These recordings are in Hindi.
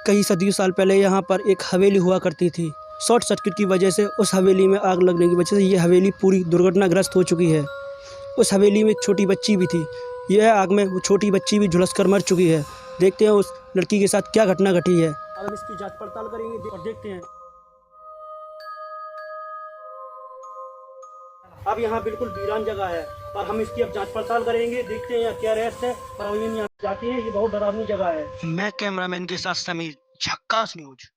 कई सदियों साल पहले यहाँ पर एक हवेली हुआ करती थी। शॉर्ट सर्किट की वजह से उस हवेली में आग लगने की वजह से ये हवेली पूरी दुर्घटनाग्रस्त हो चुकी है। उस हवेली में एक छोटी बच्ची भी थी। यह आग में वो छोटी बच्ची भी झुलस कर मर चुकी है। देखते हैं उस लड़की के साथ क्या घटना घटी है। अब इसकी जांच पड़ताल करेंगे और देखते हैं। अब यहाँ बिल्कुल वीरान जगह है और हम इसकी अब जांच पड़ताल करेंगे, देखते हैं यहाँ क्या रहस्य है। और अभी हम यहाँ जाते हैं, ये बहुत डरावनी जगह है। मैं कैमरामैन के साथ समीर, झक्कास न्यूज।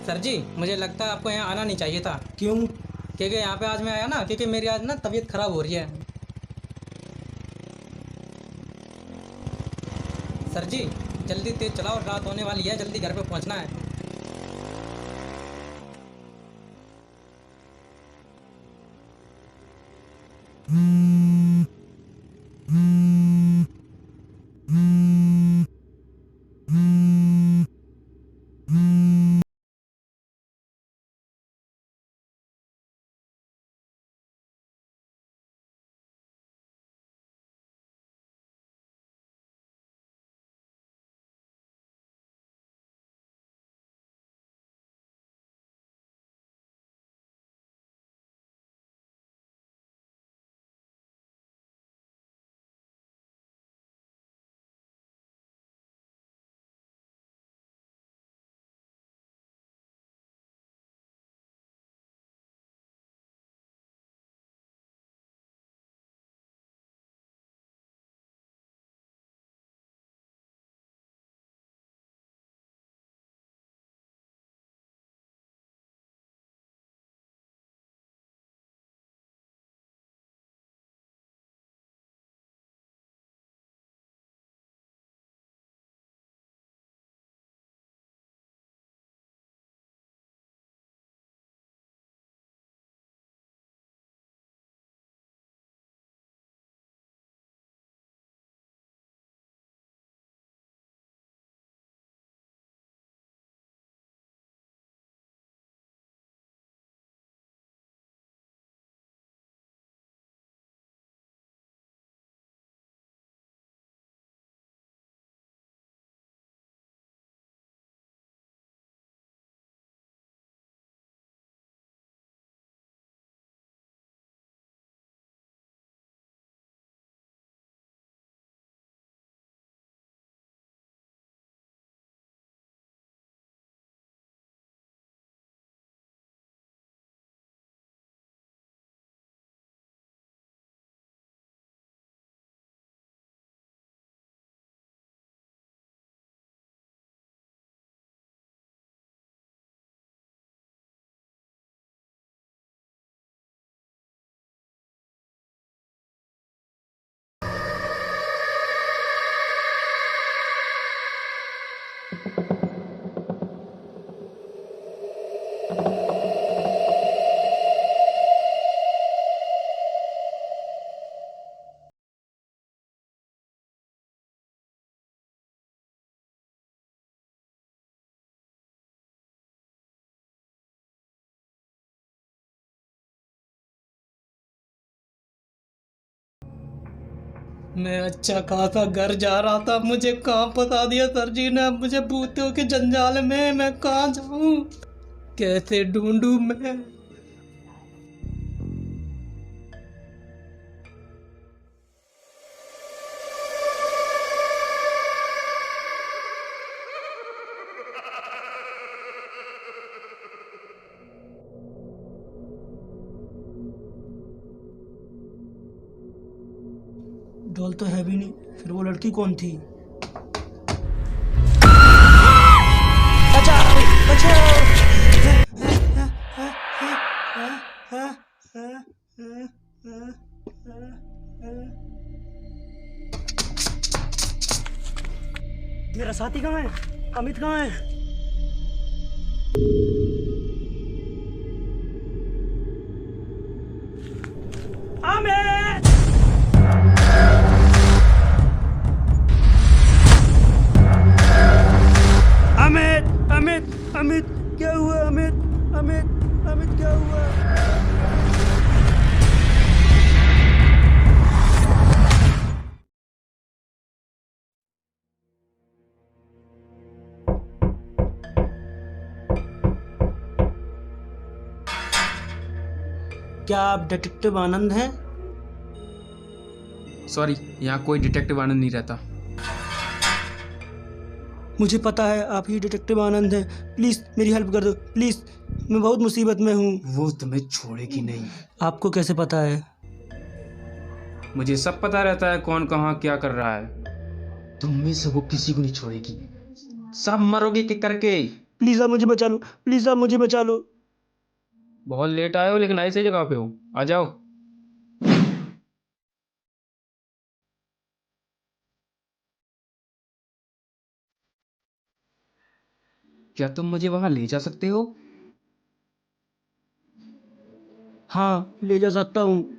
सर जी, मुझे लगता है आपको यहाँ आना नहीं चाहिए था। क्यों? क्योंकि यहाँ पे आज मैं आया ना, क्योंकि मेरी आज ना तबीयत खराब हो रही है। सर जी, जल्दी तेज चलाओ, रात होने वाली है, जल्दी घर पे पहुँचना है। मैं अच्छा खासा घर जा रहा था, मुझे कहाँ फंसा दिया सर जी ने। मुझे भूतों के जंजाल में मैं कहाँ जाऊँ, कैसे ढूंढूं मैं। तो है भी नहीं, फिर वो लड़की कौन थी? बचाओ मेरा साथी कहाँ है? अमित कहाँ है? अमित! अमित! अमित! अमित! क्या हुआ अमित? अमित! अमित क्या हुआ? क्या आप डिटेक्टिव आनंद हैं? सॉरी, यहाँ कोई डिटेक्टिव आनंद नहीं रहता। मुझे पता है आप ही डिटेक्टिव आनंद हैं। प्लीज़ मेरी हेल्प कर दो, प्लीज़। मैं बहुत मुसीबत में हूँ। वो तुम्हें छोड़ेगी नहीं। आपको कैसे पता है? मुझे सब पता रहता है कौन कहाँ क्या कर रहा है। तुम में से वो किसी को नहीं छोड़ेगी। सब मरोगे एक करके। प्लीज़ आप मुझे बचा लो, प्लीज़ आप मुझे बचा लो। बहुत लेट आए हो लेकिन ऐसी जगह पे हो। आ जाओ। क्या तुम मुझे वहां ले जा सकते हो? हाँ, ले जा सकता हूँ।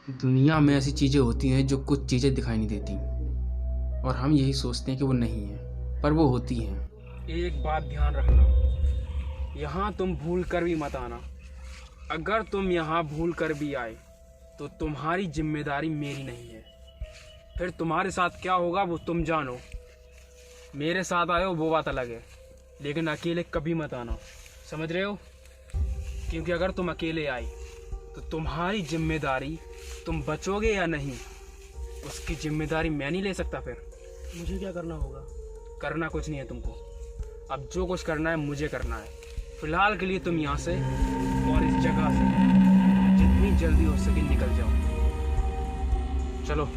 दुनिया में ऐसी चीजें होती हैं जो कुछ चीजें दिखाई नहीं देती और हम यही सोचते हैं कि वो नहीं है, पर वो होती हैं। एक बात ध्यान रखना, यहाँ तुम भूल कर भी मत आना। अगर तुम यहाँ भूल कर भी आए तो तुम्हारी जिम्मेदारी मेरी नहीं है। फिर तुम्हारे साथ क्या होगा वो तुम जानो। मेरे साथ आए हो वो बात अलग है, लेकिन अकेले कभी मत आना, समझ रहे हो? क्योंकि अगर तुम अकेले आए तो तुम्हारी जिम्मेदारी, तुम बचोगे या नहीं उसकी जिम्मेदारी मैं नहीं ले सकता। फिर मुझे क्या करना होगा? करना कुछ नहीं है तुमको। अब जो कुछ करना है मुझे करना है। फिलहाल के लिए तुम यहाँ से और इस जगह से जितनी जल्दी हो सके निकल जाओ। चलो।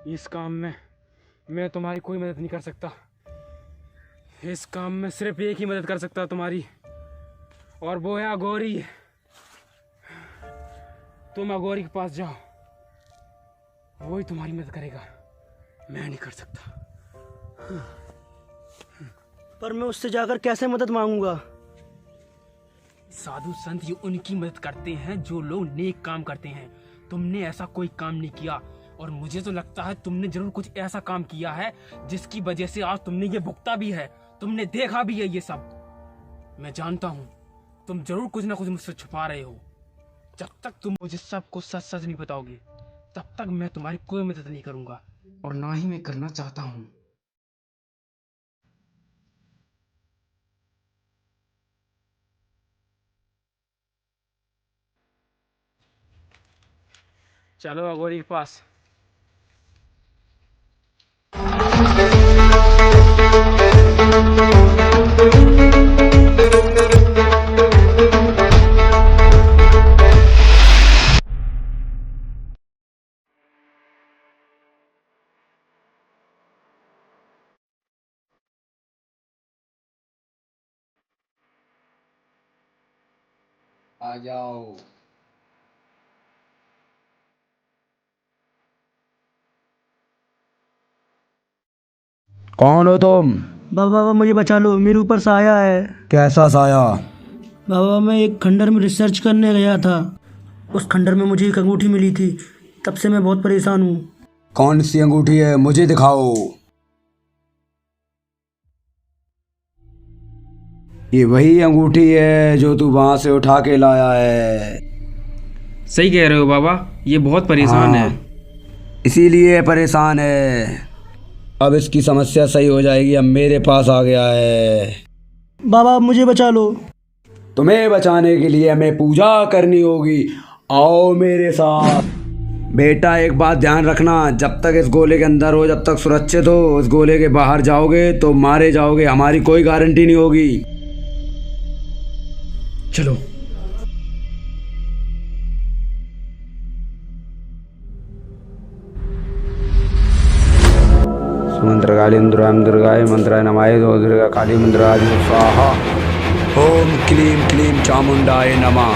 इस काम में मैं तुम्हारी कोई मदद नहीं कर सकता। इस काम में सिर्फ एक ही मदद कर सकता तुम्हारी, और वो है अघोरी। तुम अघोरी के पास जाओ, वो ही तुम्हारी मदद करेगा, मैं नहीं कर सकता। पर मैं उससे जाकर कैसे मदद मांगूंगा? साधु संत ये उनकी मदद करते हैं जो लोग नेक काम करते हैं। तुमने ऐसा कोई काम नहीं किया, और मुझे तो लगता है तुमने जरूर कुछ ऐसा काम किया है जिसकी वजह से आज तुमने ये भुगता भी है, तुमने देखा भी है ये सब। मैं जानता हूँ तुम जरूर कुछ ना कुछ मुझसे छुपा रहे हो। जब तक तुम मुझे सब कुछ सच सच नहीं बताओगे तब तक मैं तुम्हारी कोई मदद नहीं करूंगा, और ना ही मैं करना चाहता हूँ। चलो अघोरी के पास। आ जाओ। कौन हो तुम? बाबा मुझे बचा लो, मेरे ऊपर साया है। कैसा साया? बाबा मैं एक खंडर में रिसर्च करने गया था, उस खंडर में मुझे एक अंगूठी मिली थी, तब से मैं बहुत परेशान हूँ। कौन सी अंगूठी है, मुझे दिखाओ। ये वही अंगूठी है जो तू वहां से उठा के लाया है। सही कह रहे हो बाबा, ये बहुत परेशान है। इसीलिए परेशान है। अब इसकी समस्या सही हो जाएगी, अब मेरे पास आ गया है। बाबा मुझे बचा लो। तुम्हें बचाने के लिए हमें पूजा करनी होगी, आओ मेरे साथ। बेटा एक बात ध्यान रखना, जब तक इस गोले के अंदर हो, जब तक सुरक्षित हो, उस गोले के बाहर जाओगे तो मारे जाओगे, हमारी कोई गारंटी नहीं होगी। चलो। मंत्र काली दुर्गाय मंत्राय नमाय दुर्गा काली मंत्राय स्वाहा। ओम क्लीम क्लीम चामुंडाय नमः।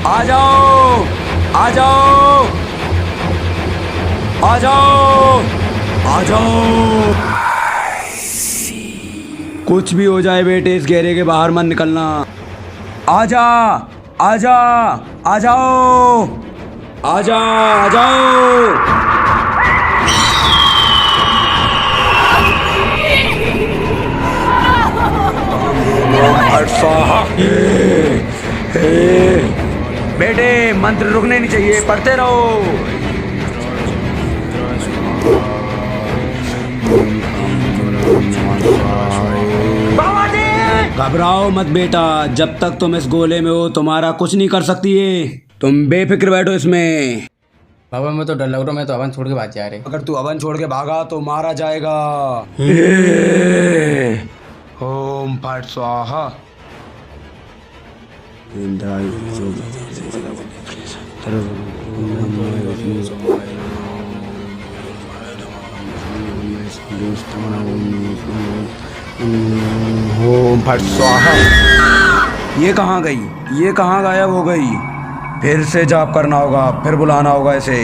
आ जाओ आ जाओ आ जाओ आ जाओ। कुछ भी हो जाए बेटे, इस घेरे के बाहर मत निकलना। आजा आजा आ जाओ आजा आ जाओ। बेटे मंत्र रुकने नहीं चाहिए, पढ़ते रहो। घबराओ मत बेटा, जब तक तुम इस गोले में हो तुम्हारा कुछ नहीं कर सकती है। तुम बेफिक्र बैठो इसमें। बाबा मैं तो डर लग रहा हूँ, मैं तो अवन छोड़ के भाग जा रहे। अगर तू अवन छोड़ के भागा तो मारा जाएगा। ओम फट स्वाहा। ओम फट स्वाहा। ये कहाँ गई, ये कहाँ गायब हो गई? फिर से जाप करना होगा, फिर बुलाना होगा इसे।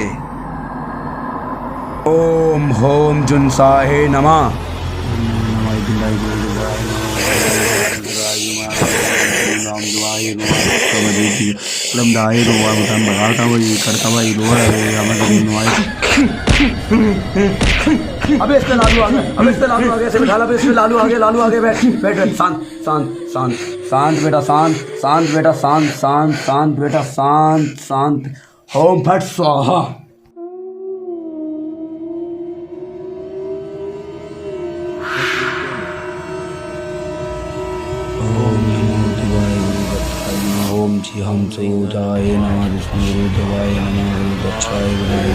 ओम होम जुनसाहे नमः। अबे इसमें लालू आ गया, अबे इसमें लालू आ गया, इसे बिठा ला, अबे इसमें लालू आ गया, लालू आ गया। बैठ बैठ बैठ, शांत शांत शांत शांत बेटा, शांत शांत बेटा, शांत शांत शांत बेटा, शांत शांत। ओम फट स्वाहा। ओम जी हम सयूजाय नमः, विष्णुदेवाय नमः, दक्षाय विनाय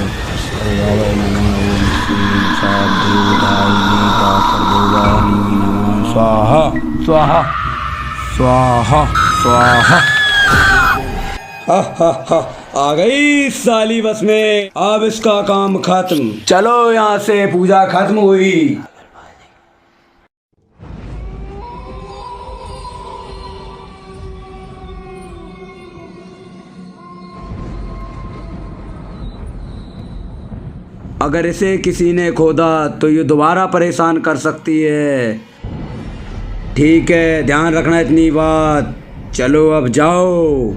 नमः, ओम श्री साधुदाय नमः, स्वाहा स्वाहा स्वाहा स्वाहा। आ गई साली बस में, अब इसका काम खत्म। चलो यहाँ से, पूजा खत्म हुई। अगर इसे किसी ने खोदा तो ये दोबारा परेशान कर सकती है। ठीक है, ध्यान रखना इतनी बात। चलो अब जाओ।